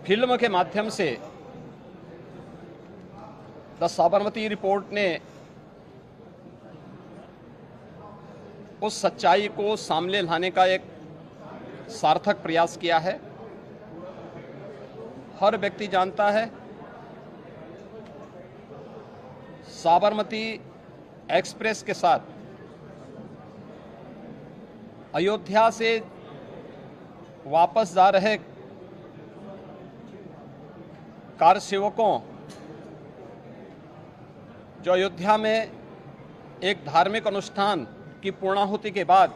Film के माध्यम से द साबरमती रिपोर्ट ने उस सच्चाई को सामने लाने का एक सार्थक प्रयास किया है। हर व्यक्ति जानता है साबरमती एक्सप्रेस के साथ अयोध्या से वापस जा रहे कार सेवकों जो अयोध्या में एक धार्मिक अनुष्ठान की पूर्णाहुति के बाद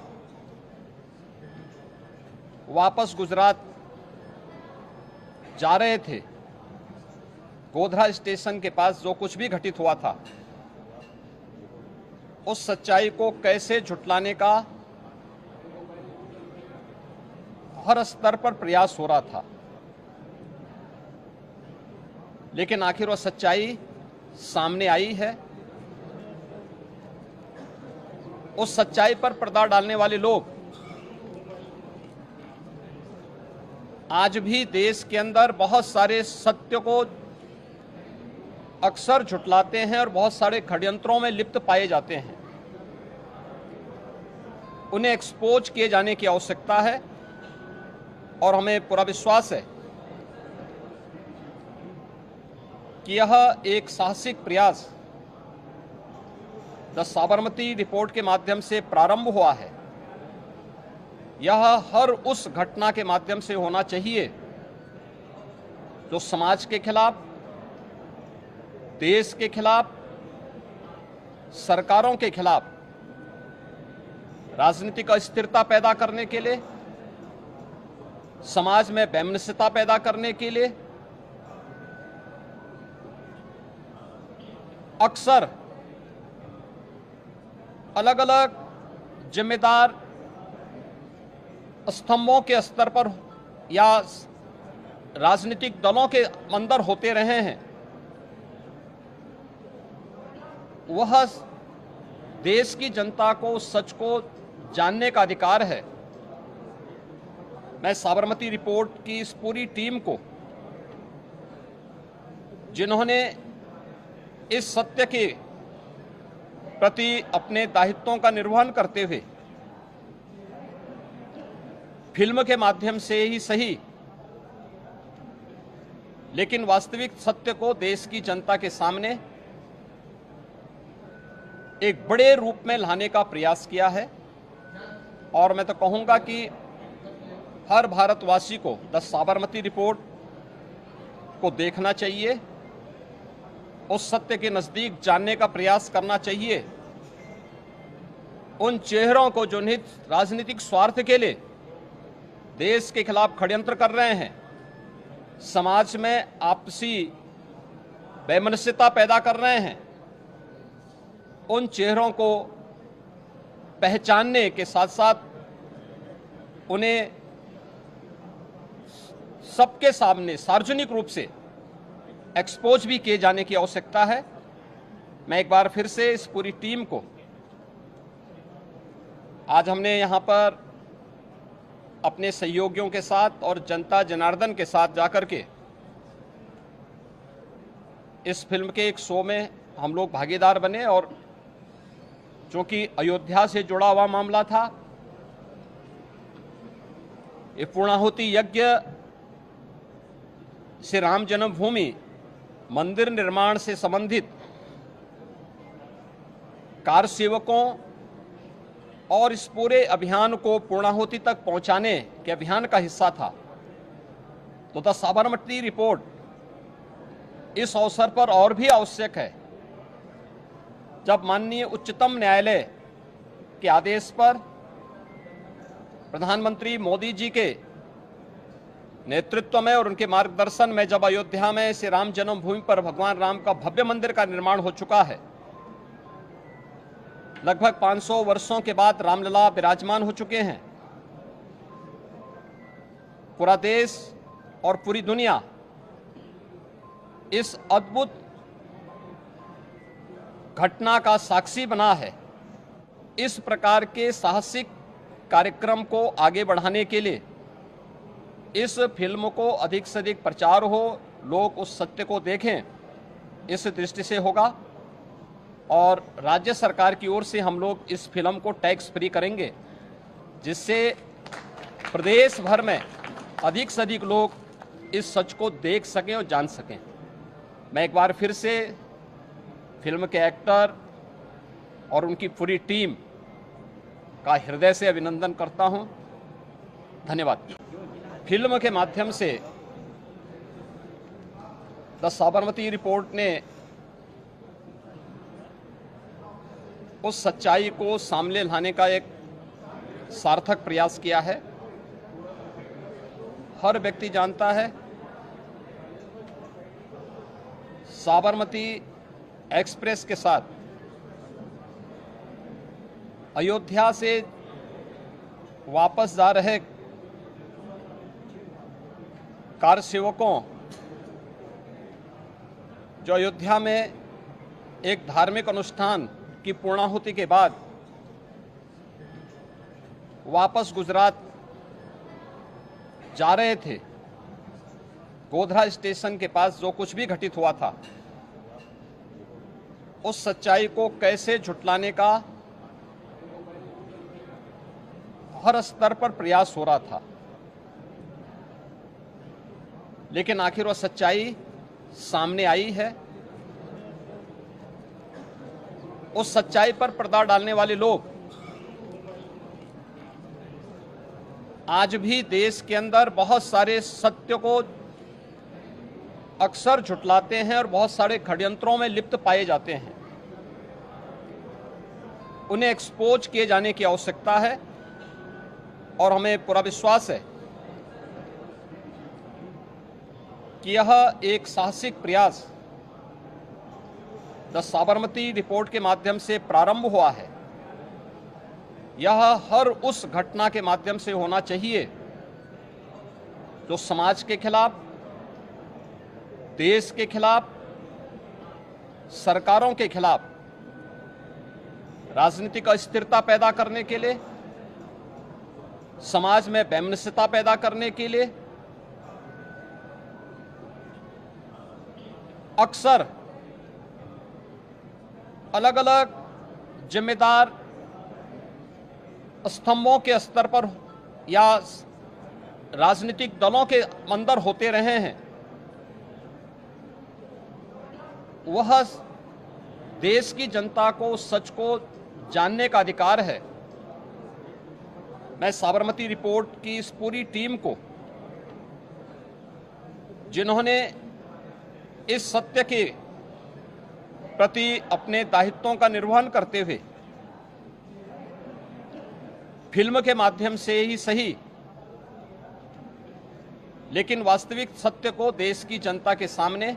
वापस गुजरात जा रहे थे, गोधरा स्टेशन के पास जो कुछ भी घटित हुआ था उस सच्चाई को कैसे झुटलाने का हर स्तर पर प्रयास हो रहा था, लेकिन आखिर वह सच्चाई सामने आई है। उस सच्चाई पर पर्दा डालने वाले लोग आज भी देश के अंदर बहुत सारे सत्य को अक्सर झुटलाते हैं और बहुत सारे षड्यंत्रों में लिप्त पाए जाते हैं। उन्हें एक्सपोज किए जाने की आवश्यकता है और हमें पूरा विश्वास है कि यह एक साहसिक प्रयास द साबरमती रिपोर्ट के माध्यम से प्रारंभ हुआ है। यह हर उस घटना के माध्यम से होना चाहिए जो समाज के खिलाफ, देश के खिलाफ, सरकारों के खिलाफ राजनीतिक अस्थिरता पैदा करने के लिए, समाज में वैमनस्यता पैदा करने के लिए अक्सर अलग अलग जिम्मेदार स्तंभों के स्तर पर या राजनीतिक दलों के अंदर होते रहे हैं। वह देश की जनता को उस सच को जानने का अधिकार है। मैं साबरमती रिपोर्ट की इस पूरी टीम को, जिन्होंने इस सत्य के प्रति अपने दायित्वों का निर्वहन करते हुए फिल्म के माध्यम से ही सही लेकिन वास्तविक सत्य को देश की जनता के सामने एक बड़े रूप में लाने का प्रयास किया है। और मैं तो कहूंगा कि हर भारतवासी को द साबरमती रिपोर्ट को देखना चाहिए, उस सत्य के नजदीक जानने का प्रयास करना चाहिए। उन चेहरों को जो निहित राजनीतिक स्वार्थ के लिए देश के खिलाफ षड्यंत्र कर रहे हैं, समाज में आपसी वैमनस्यता पैदा कर रहे हैं, उन चेहरों को पहचानने के साथ साथ उन्हें सबके सामने सार्वजनिक रूप से एक्सपोज भी किए जाने की आवश्यकता है। मैं एक बार फिर से इस पूरी टीम को, आज हमने यहाँ पर अपने सहयोगियों के साथ और जनता जनार्दन के साथ जाकर के इस फिल्म के एक शो में हम लोग भागीदार बने, और चूंकि अयोध्या से जुड़ा हुआ मामला था, ये पूर्णाहुति यज्ञ श्री राम जन्मभूमि मंदिर निर्माण से संबंधित कार सेवकों और इस पूरे अभियान को पूर्णाहुति तक पहुंचाने के अभियान का हिस्सा था। तो द साबरमती रिपोर्ट इस अवसर पर और भी आवश्यक है जब माननीय उच्चतम न्यायालय के आदेश पर प्रधानमंत्री मोदी जी के नेतृत्व में और उनके मार्गदर्शन में जब अयोध्या में श्री राम जन्मभूमि पर भगवान राम का भव्य मंदिर का निर्माण हो चुका है, लगभग 500 वर्षों के बाद रामलला विराजमान हो चुके हैं, पूरा देश और पूरी दुनिया इस अद्भुत घटना का साक्षी बना है। इस प्रकार के साहसिक कार्यक्रम को आगे बढ़ाने के लिए इस फिल्म को अधिक से अधिक प्रचार हो, लोग उस सत्य को देखें, इस दृष्टि से होगा। और राज्य सरकार की ओर से हम लोग इस फिल्म को टैक्स फ्री करेंगे, जिससे प्रदेश भर में अधिक से अधिक लोग इस सच को देख सकें और जान सकें। मैं एक बार फिर से फिल्म के एक्टर और उनकी पूरी टीम का हृदय से अभिनंदन करता हूं। धन्यवाद। फिल्म के माध्यम से द साबरमती रिपोर्ट ने उस सच्चाई को सामने लाने का एक सार्थक प्रयास किया है। हर व्यक्ति जानता है साबरमती एक्सप्रेस के साथ अयोध्या से वापस जा रहे कार सेवकों, जो अयोध्या में एक धार्मिक अनुष्ठान की पूर्णाहुति के बाद वापस गुजरात जा रहे थे, गोधरा स्टेशन के पास जो कुछ भी घटित हुआ था, उस सच्चाई को कैसे झुटलाने का हर स्तर पर प्रयास हो रहा था, लेकिन आखिर वह सच्चाई सामने आई है। उस सच्चाई पर पर्दा डालने वाले लोग आज भी देश के अंदर बहुत सारे सत्य को अक्सर झुटलाते हैं और बहुत सारे षड्यंत्रों में लिप्त पाए जाते हैं। उन्हें एक्सपोज किए जाने की आवश्यकता है और हमें पूरा विश्वास है कि यह एक साहसिक प्रयास द साबरमती रिपोर्ट के माध्यम से प्रारंभ हुआ है। यह हर उस घटना के माध्यम से होना चाहिए जो समाज के खिलाफ, देश के खिलाफ, सरकारों के खिलाफ राजनीतिक अस्थिरता पैदा करने के लिए, समाज में वैमनस्यता पैदा करने के लिए अक्सर अलग अलग जिम्मेदार स्तंभों के स्तर पर या राजनीतिक दलों के अंदर होते रहे हैं। वह देश की जनता को सच को जानने का अधिकार है। मैं साबरमती रिपोर्ट की इस पूरी टीम को, जिन्होंने इस सत्य के प्रति अपने दायित्वों का निर्वहन करते हुए फिल्म के माध्यम से ही सही, लेकिन वास्तविक सत्य को देश की जनता के सामने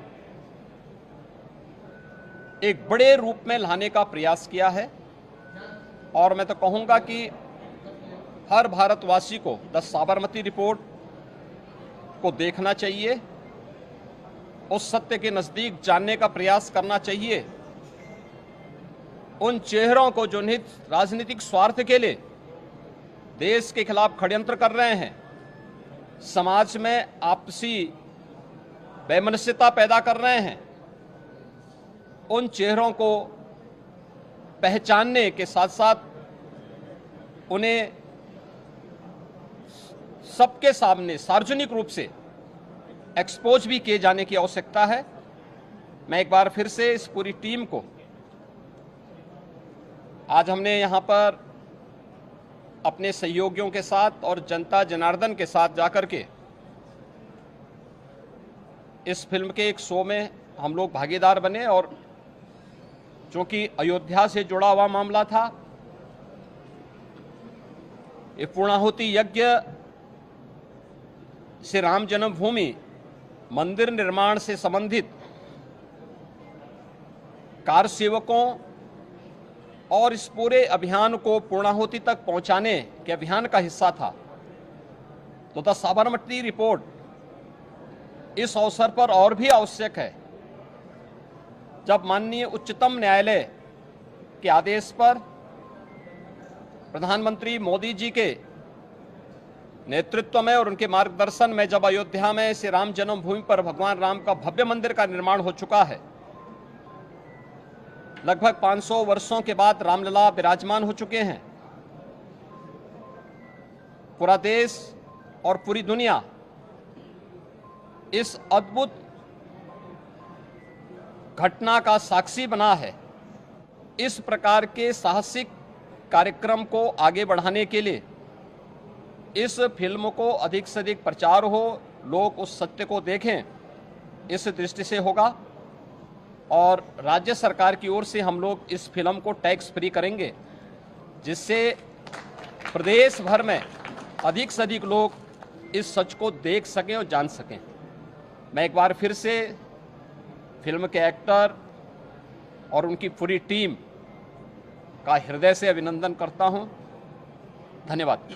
एक बड़े रूप में लाने का प्रयास किया है। और मैं तो कहूंगा कि हर भारतवासी को द साबरमती रिपोर्ट को देखना चाहिए, उस सत्य के नजदीक जानने का प्रयास करना चाहिए। उन चेहरों को जो निहित राजनीतिक स्वार्थ के लिए देश के खिलाफ षड्यंत्र कर रहे हैं, समाज में आपसी वैमनस्यता पैदा कर रहे हैं, उन चेहरों को पहचानने के साथ साथ उन्हें सबके सामने सार्वजनिक रूप से एक्सपोज भी किए जाने की आवश्यकता है। मैं एक बार फिर से इस पूरी टीम को, आज हमने यहां पर अपने सहयोगियों के साथ और जनता जनार्दन के साथ जाकर के इस फिल्म के एक शो में हम लोग भागीदार बने, और चूंकि अयोध्या से जुड़ा हुआ मामला था, ये पूर्णाहुति यज्ञ से राम जन्मभूमि मंदिर निर्माण से संबंधित कार सेवकों और इस पूरे अभियान को पूर्णाहुति तक पहुंचाने के अभियान का हिस्सा था। तो द साबरमती रिपोर्ट इस अवसर पर और भी आवश्यक है, जब माननीय उच्चतम न्यायालय के आदेश पर प्रधानमंत्री मोदी जी के नेतृत्व में और उनके मार्गदर्शन में जब अयोध्या में श्री राम जन्मभूमि पर भगवान राम का भव्य मंदिर का निर्माण हो चुका है, लगभग 500 वर्षों के बाद रामलला विराजमान हो चुके हैं, पूरा देश और पूरी दुनिया इस अद्भुत घटना का साक्षी बना है। इस प्रकार के साहसिक कार्यक्रम को आगे बढ़ाने के लिए इस फिल्म को अधिक से अधिक प्रचार हो, लोग उस सत्य को देखें, इस दृष्टि से होगा। और राज्य सरकार की ओर से हम लोग इस फिल्म को टैक्स फ्री करेंगे, जिससे प्रदेश भर में अधिक से अधिक लोग इस सच को देख सकें और जान सकें। मैं एक बार फिर से फिल्म के एक्टर और उनकी पूरी टीम का हृदय से अभिनंदन करता हूं। धन्यवाद।